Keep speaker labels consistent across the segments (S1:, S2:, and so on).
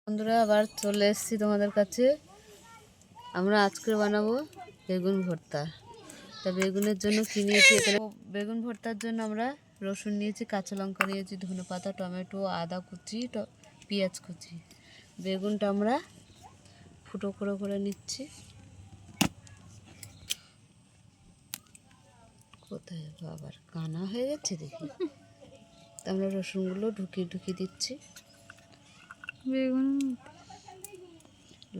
S1: বন্ধুরা আবার চলে এসেছি তোমাদের কাছে। আমরা আজকে বানাবো বেগুন ভর্তা। তা বেগুনের জন্য কি নিয়েছি এখানে, বেগুন ভর্তার জন্য আমরা রসুন নিয়েছি, কাঁচা লঙ্কা নিয়েছি, ধনেপাতা, টমেটো, আদা কুচি, পেঁয়াজ কুচি। বেগুনটা আমরা ফুটো করে নিচ্ছি। কোথায় আবার কানা হয়ে যাচ্ছে দেখি। আমরা রসুনগুলো ঢুকিয়ে দিচ্ছি, বেগুন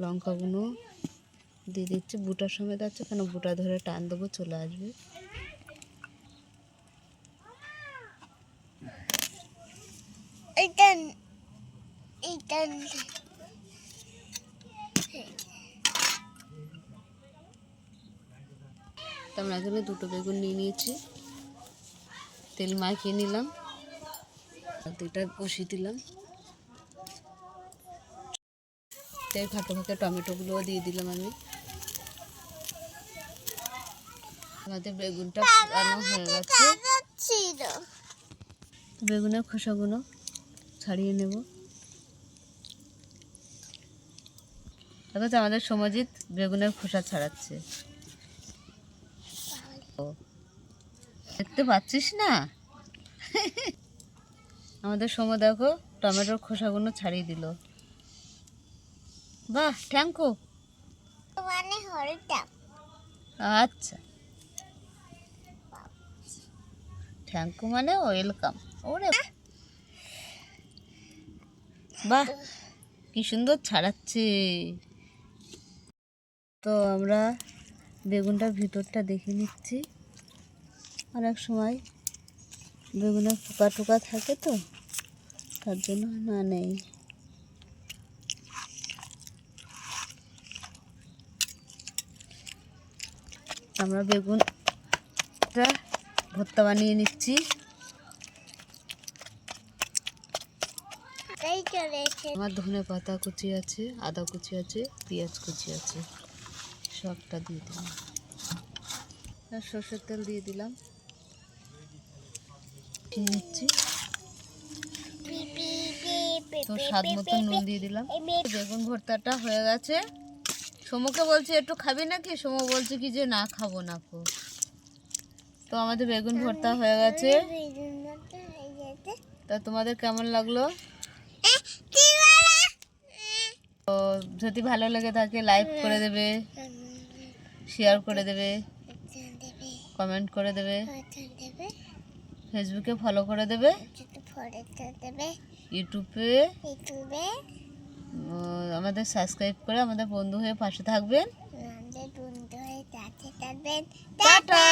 S1: লঙ্কাগুলো দিয়ে দিচ্ছি। বুটার সমেত আছে, কেন বুটা ধরে টান দেবো, চলে আসবে। আমরা এখানে দুটো বেগুন নিয়ে নিয়েছি, তেল মাখিয়ে নিলাম, দুইটা বসিয়ে দিলাম। তেল ফাঁকে টমেটোগুলোও দিয়ে দিলাম আমি। আমাদের বেগুনটা রান্না হয়ে গেছে। বেগুনের খোসাগুলো ছাড়িয়ে নেব। দেখো তো আমাদের সমজিৎ বেগুনের খোসা ছাড়াচ্ছে। দেখতে পাচ্ছিস না? আমাদের সময় দেখো টমেটোর খোসাগুলো ছাড়িয়ে দিল। বাহ, থ্যাংকু। আচ্ছা, থ্যাংকু মানে ওয়েলকাম। ওরে বাহ, কি সুন্দর ছাড়াচ্ছে। তো আমরা বেগুনটার ভিতরটা দেখে নিচ্ছি। অনেক সময় বেগুনের পোকা থাকে, তো তার জন্য না নেই। আমরা বেগুনটা ভর্তা বানিয়ে নিচ্ছি। আমার ধনেপাতা কুচি আছে, আদা কুচি আছে, পেঁয়াজ কুচি আছে, সবটা দিয়ে দিলাম। সর্ষের তেল দিয়ে দিলাম, নিচ্ছি। তো স্বাদ মতো নুন দিয়ে দিলাম। বেগুন ভর্তাটা হয়ে গেছে। সমুকে বলছি একটু খাবি নাকি, সমু বলছে কি যে না খাবো না। তো আমাদের বেগুন ভর্তা হয়ে গেছে। তা তোমাদের কেমন লাগলো? তো যদি ভালো লেগে থাকে লাইক করে দেবে, শেয়ার করে দেবে, কমেন্ট করে দেবে, ফেসবুকে ফলো করে দেবে, ইউটিউবে আমাদের সাবস্ক্রাইব করে আমাদের বন্ধু হয়ে পাশে থাকবেন। টাটা।